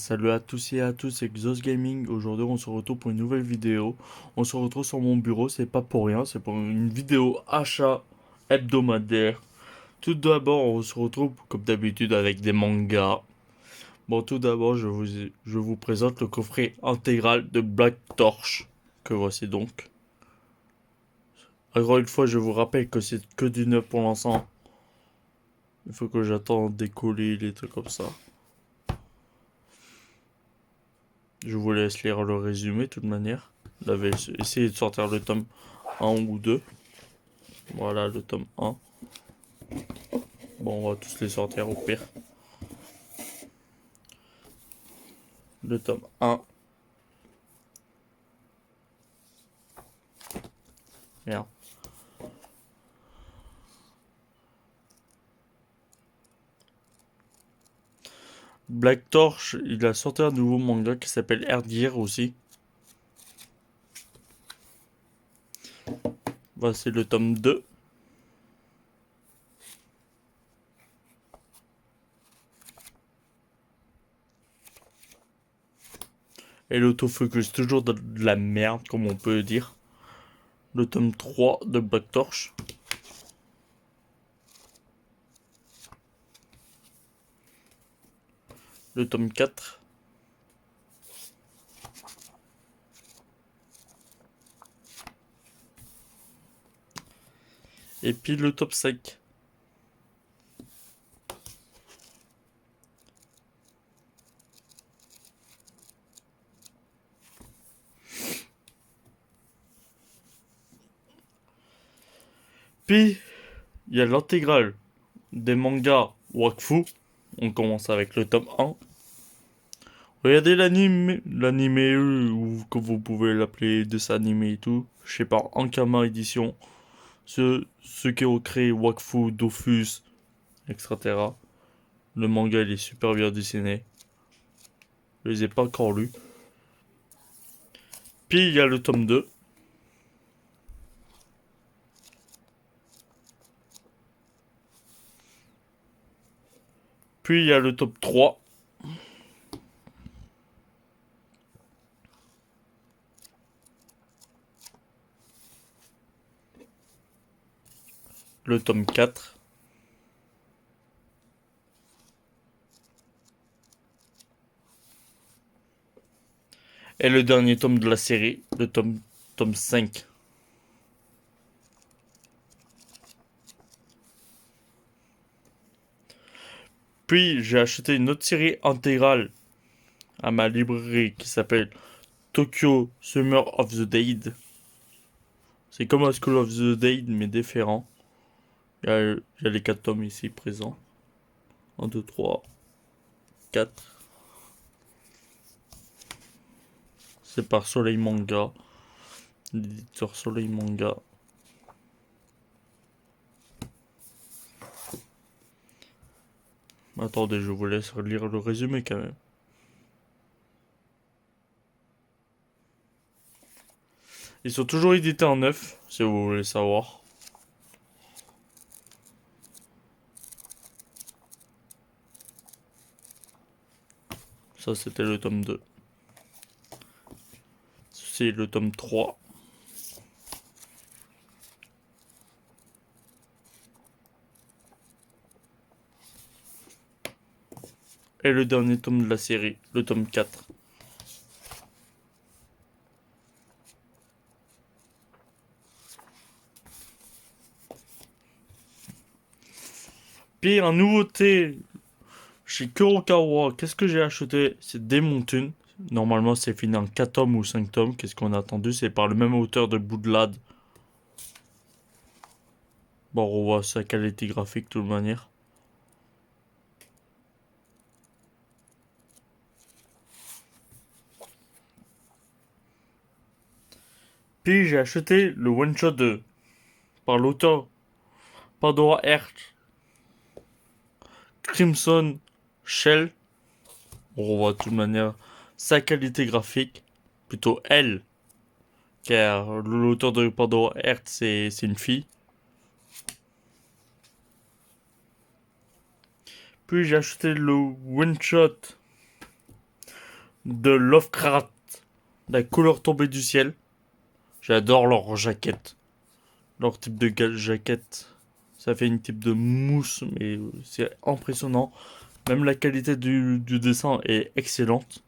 Salut à tous et à tous, c'est Xos Gaming. Aujourd'hui, on se retrouve pour une nouvelle vidéo. On se retrouve sur mon bureau, c'est pas pour rien, c'est pour une vidéo achat hebdomadaire. Tout d'abord, on se retrouve comme d'habitude avec des mangas. Bon, tout d'abord, je vous présente le coffret intégral de Black Torch, que voici donc. Encore une fois, je vous rappelle que c'est que du neuf pour l'instant. Il faut que j'attende d'écouler les trucs comme ça. Je vous laisse lire le résumé de toute manière. J'avais essayé de sortir le tome 1 ou 2. Voilà le tome 1. Bon, on va tous les sortir au pire. Le tome 1. Merde. Black Torch, il a sorti un nouveau manga qui s'appelle Erdir aussi. Voici le tome 2. Et l'autofocus, toujours de la merde, comme on peut dire. Le tome 3 de Black Torch. Le tome 4. Et puis le tome 5. Puis, il y a l'intégrale des mangas Wakfu. On commence avec le tome 1. Regardez l'anime, ou comme vous pouvez l'appeler, dessin animé et tout. Je sais pas, Ankama Édition. Ceux qui ont créé Wakfu, Dofus, etc. Le manga, il est super bien dessiné. Je les ai pas encore lus. Puis il y a le tome 2. Puis il y a le tome 3. Le tome 4. Et le dernier tome de la série, le tome 5. Puis j'ai acheté une autre série intégrale à ma librairie qui s'appelle Tokyo Summer of the Dead. C'est comme un School of the Dead mais différent. Il y a les 4 tomes ici présents. Un, 2, 3, 4. C'est par Soleil Manga. L'éditeur Soleil Manga. Attendez, je vous laisse lire le résumé quand même. Ils sont toujours édités en neuf, si vous voulez savoir. Ça, c'était le tome 2. C'est le tome 3. Et le dernier tome de la série, le tome 4. Puis en nouveauté, chez Kurokawa, qu'est-ce que j'ai acheté? C'est Demon Toon. Normalement, c'est fini en 4 tomes ou 5 tomes. Qu'est-ce qu'on a attendu? C'est par le même auteur de Bloodlad. Bon, on revoit sa qualité graphique de toute manière. Puis j'ai acheté le one shot par l'auteur Pandora Heart Crimson Shell. On revoit de toute manière sa qualité graphique, plutôt elle, car l'auteur de Pandora Heart c'est une fille. Puis j'ai acheté le one shot de Lovecraft, la couleur tombée du ciel. J'adore leur jaquette. Leur type de jaquette. Ça fait une type de mousse, mais c'est impressionnant. Même la qualité du dessin est excellente.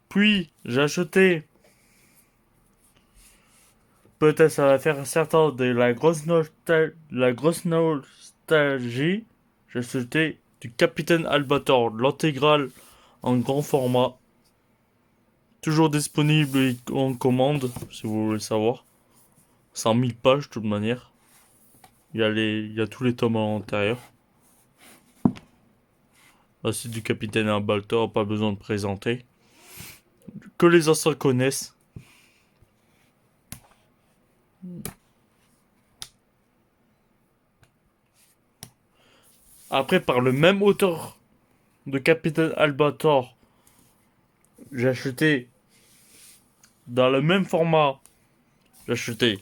Puis, j'ai acheté, peut-être ça va faire certains de la grosse nostalgie. J'ai acheté du Capitaine Albator, l'intégrale en grand format. Toujours disponible en commande, si vous voulez savoir. 100 000 pages, de toute manière. Il y a tous les tomes à l'intérieur. Là, c'est du Capitaine Albator, pas besoin de présenter. Que les anciens connaissent. Après, par le même auteur de Capitaine Albator, j'ai acheté dans le même format. J'ai acheté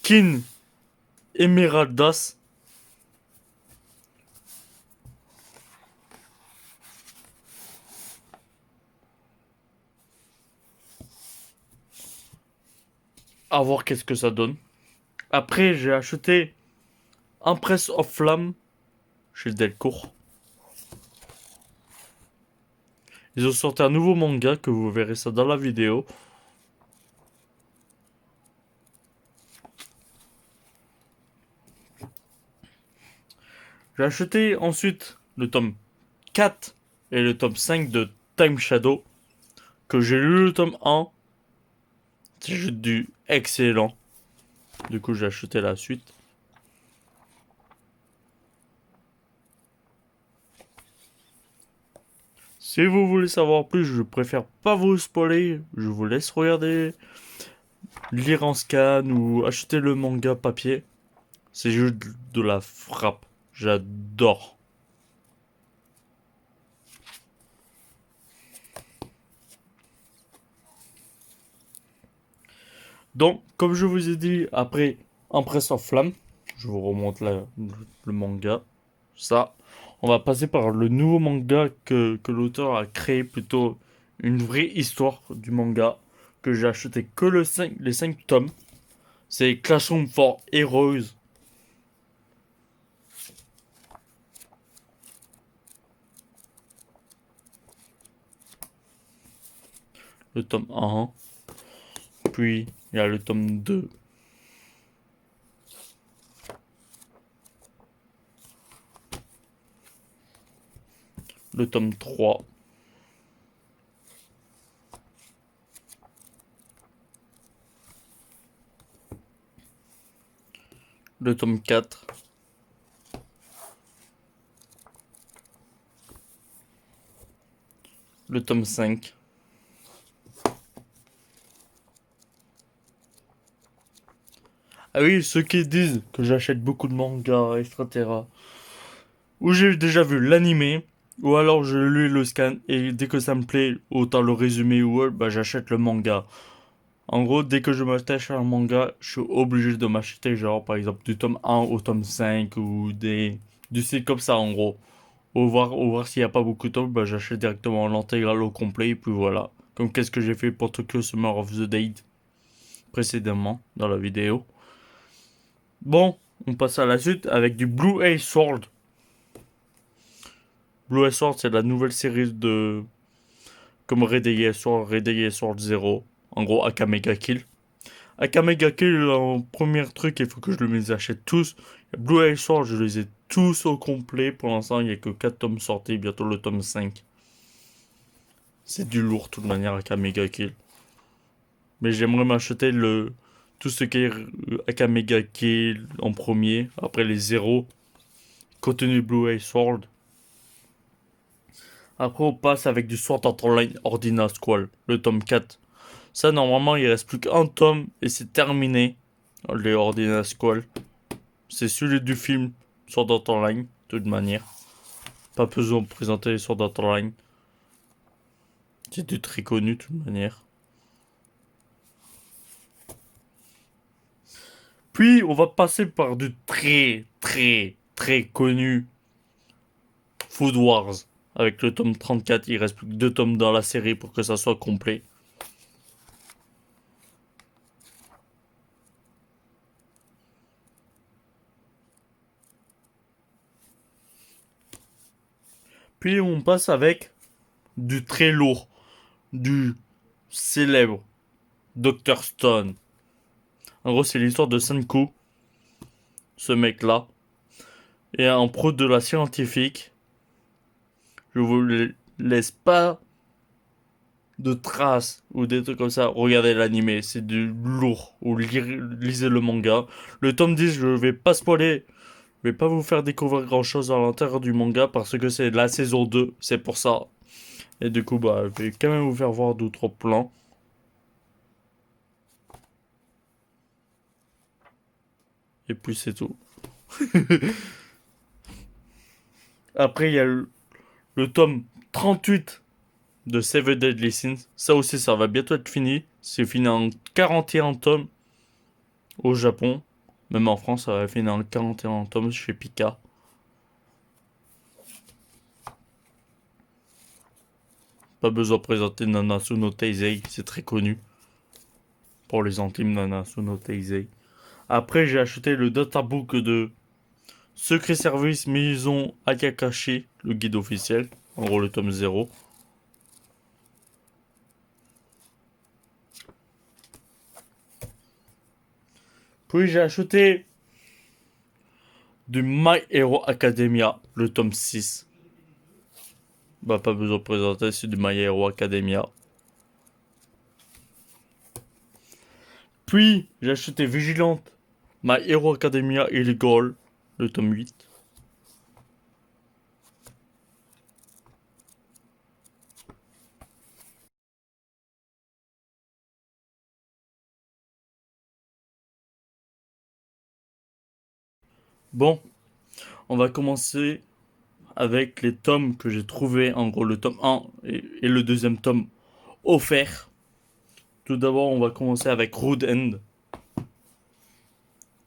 Kin Emeraldas. À voir qu'est-ce que ça donne. Après, j'ai acheté Empress of Flamme chez Delcourt. Ils ont sorti un nouveau manga que vous verrez ça dans la vidéo. J'ai acheté ensuite le tome 4 et le tome 5 de Time Shadow. Que j'ai lu le tome 1. C'est juste du excellent. Du coup, j'ai acheté la suite. Si vous voulez savoir plus, je préfère pas vous spoiler. Je vous laisse regarder, lire en scan ou acheter le manga papier. C'est juste de la frappe. J'adore. Donc, comme je vous ai dit, après Empress of Flamme, je vous remonte le manga. Ça, on va passer par le nouveau manga que l'auteur a créé, plutôt une vraie histoire du manga, que j'ai acheté que les 5 tomes. C'est Classroom for Heroes. Le tome 1. Puis, il y a le tome 2. Le tome 3. Le tome 4. Le tome 5. Ah oui, ceux qui disent que j'achète beaucoup de mangas, etc. Ou j'ai déjà vu l'animé, ou alors je lis le scan, et dès que ça me plaît, autant le résumé ou autre, bah j'achète le manga. En gros, dès que je m'attache à un manga, je suis obligé de m'acheter, genre, par exemple, du tome 1 au tome 5, ou du style comme ça, en gros. Ou voir s'il n'y a pas beaucoup de tomes, bah j'achète directement l'intégrale au complet, et puis voilà. Comme qu'est-ce que j'ai fait pour Tokyo Summer of the Date précédemment, dans la vidéo. Bon, on passe à la suite avec du Blue Eye Sword. Blue Eye Sword, c'est la nouvelle série de... Comme Red Eye Sword 0. En gros, Akamega Kill. Akamega Kill, en premier truc, il faut que je les achète tous. Blue Eye Sword, je les ai tous au complet. Pour l'instant, il n'y a que 4 tomes sortis, bientôt le tome 5. C'est du lourd, de toute manière, Akamega Kill. Mais j'aimerais m'acheter tout ce qui est Akamega Kill en premier. Après les 0. Contenu Blue Eye Sword. Après, on passe avec du Sword Art Online Ordina Squall, le tome 4. Ça, normalement, il reste plus qu'un tome et c'est terminé. Les Ordina Squall. C'est celui du film Sword Art Online, de toute manière. Pas besoin de présenter les Sword Art Online. C'est du très connu, de toute manière. Puis on va passer par du très très très connu Food Wars. Avec le tome 34, il reste plus que 2 tomes dans la série pour que ça soit complet. Puis on passe avec du très lourd, du célèbre Dr Stone. En gros, c'est l'histoire de Senku, ce mec-là, et un pro de la scientifique. Je vous laisse pas de traces ou des trucs comme ça. Regardez l'animé, c'est du lourd. Ou lisez le manga. Le tome 10, je vais pas spoiler. Je vais pas vous faire découvrir grand chose à l'intérieur du manga parce que c'est la saison 2, c'est pour ça. Et du coup, bah, je vais quand même vous faire voir d'autres plans. Et puis c'est tout. Après, il y a le tome 38 de Seven Deadly Sins. Ça aussi, ça va bientôt être fini. C'est fini en 41 tomes au Japon. Même en France, ça va finir en 41 tomes chez Pika. Pas besoin de présenter Nanatsu no Taizai, c'est très connu. Pour les intimes Nanatsu no Taizai. Après, j'ai acheté le databook de Secret Service Maison Akakashi, le guide officiel. En gros, le tome 0. Puis j'ai acheté du My Hero Academia, le tome 6. Bah, pas besoin de présenter, c'est du My Hero Academia. Puis, j'ai acheté Vigilante, My Hero Academia Illegal, le tome 8. Bon, on va commencer avec les tomes que j'ai trouvés. En gros, le tome 1 et le deuxième tome offert. Tout d'abord, on va commencer avec Rude End.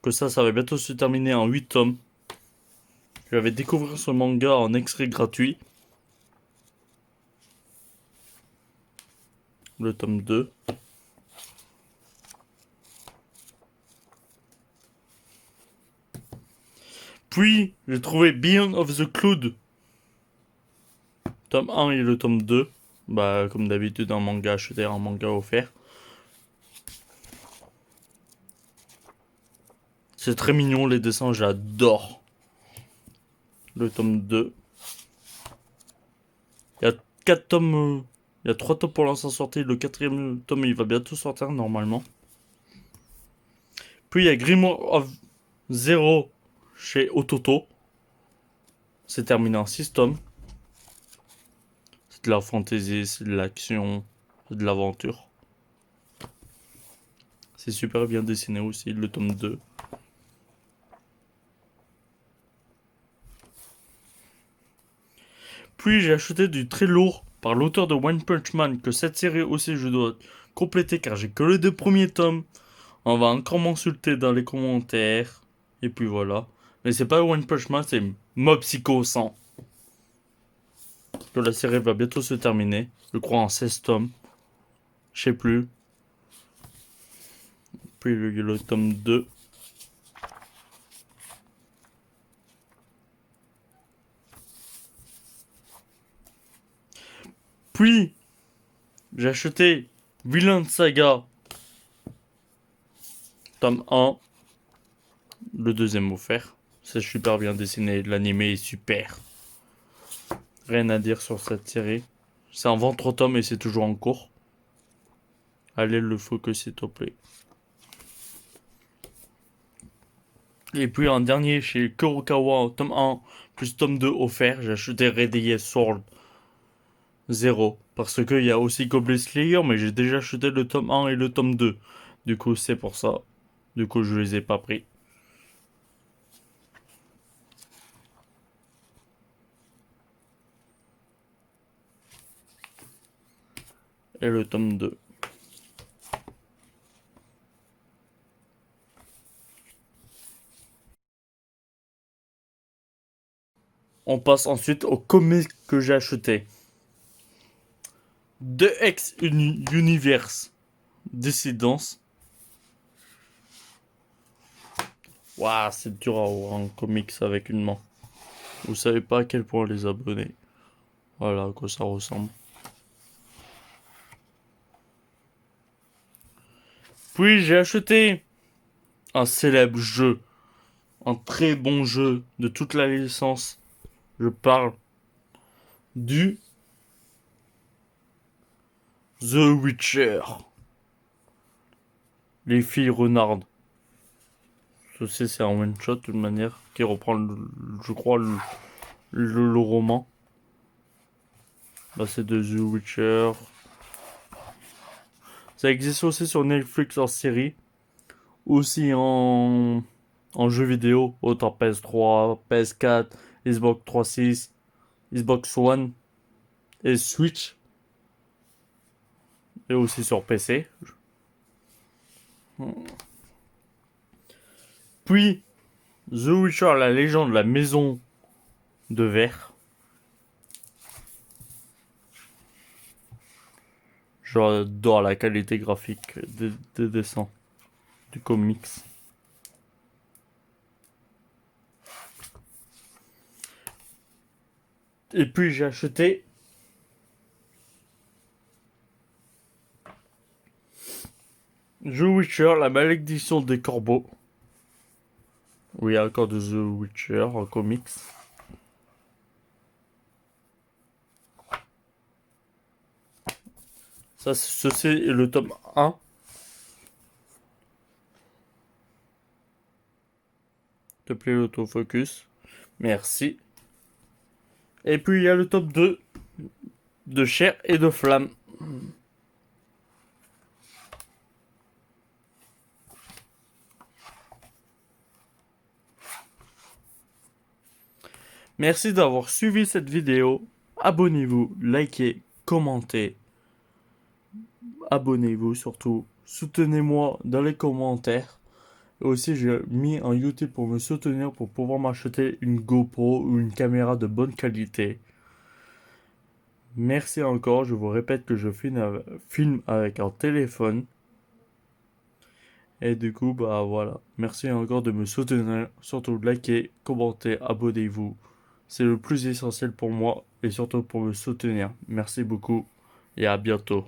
Que ça va bientôt se terminer en 8 tomes. Je vais découvrir ce manga en extrait gratuit. Le tome 2. Puis, j'ai trouvé Beyond of the Cloud. Tome 1 et le tome 2. Bah, comme d'habitude, un manga acheté, un manga offert. C'est très mignon, les dessins, j'adore. Le tome 2. Il y a 4 tomes. Il y a 3 tomes pour l'instant sortis. Le quatrième tome, il va bientôt sortir normalement. Puis il y a Grimoire of Zero chez Ototo. C'est terminé en 6 tomes. C'est de la fantasy, c'est de l'action, c'est de l'aventure. C'est super bien dessiné aussi, le tome 2. Puis j'ai acheté du très lourd par l'auteur de One Punch Man, que cette série aussi je dois compléter car j'ai que les 2 premiers tomes. On va encore m'insulter dans les commentaires. Et puis voilà. Mais c'est pas One Punch Man, c'est Mob Psycho 100. Que la série va bientôt se terminer. Je crois en 16 tomes. Je sais plus. Puis le tome 2. Puis j'ai acheté Villain Saga tome 1. Le deuxième offert. C'est super bien dessiné. L'animé est super. Rien à dire sur cette série. C'est en 23 tomes et c'est toujours en cours. Allez le focus s'il te plaît. Et puis en dernier chez Kurokawa, tome 1 plus tome 2 offert, j'ai acheté Red Sword 0. Parce qu'il y a aussi Goblin Slayer, mais j'ai déjà acheté le tome 1 et le tome 2. Du coup, c'est pour ça. Du coup, je les ai pas pris. Et le tome 2. On passe ensuite au comics que j'ai acheté. The X Universe Dissidence. Waouh, c'est dur à avoir un comics avec une main. Vous savez pas à quel point les abonnés. Voilà à quoi ça ressemble. Puis j'ai acheté un célèbre jeu. Un très bon jeu de toute la licence. Je parle du The Witcher. Les filles renardes. Ceci c'est un one shot de toute manière qui reprend je crois le roman. Bah c'est de The Witcher. Ça existe aussi sur Netflix en série. Aussi en jeu vidéo. Autant PS3, PS4, Xbox 360, Xbox One et Switch. Et aussi sur PC. Puis The Witcher, la légende de la maison de verre. J'adore la qualité graphique des dessins du comics. Et puis j'ai acheté The Witcher, la malédiction des corbeaux. Oui, encore de The Witcher en comics. Ça, ceci est le tome 1. Te plaît l'autofocus. Merci. Et puis il y a le tome 2 de Chair et de Flamme. Merci d'avoir suivi cette vidéo. Abonnez-vous, likez, commentez. Abonnez-vous surtout. Soutenez-moi dans les commentaires. Et aussi, j'ai mis un YouTube pour me soutenir pour pouvoir m'acheter une GoPro ou une caméra de bonne qualité. Merci encore. Je vous répète que je filme avec un téléphone. Et du coup, bah voilà. Merci encore de me soutenir. Surtout likez, commentez, abonnez-vous. C'est le plus essentiel pour moi et surtout pour me soutenir. Merci beaucoup et à bientôt.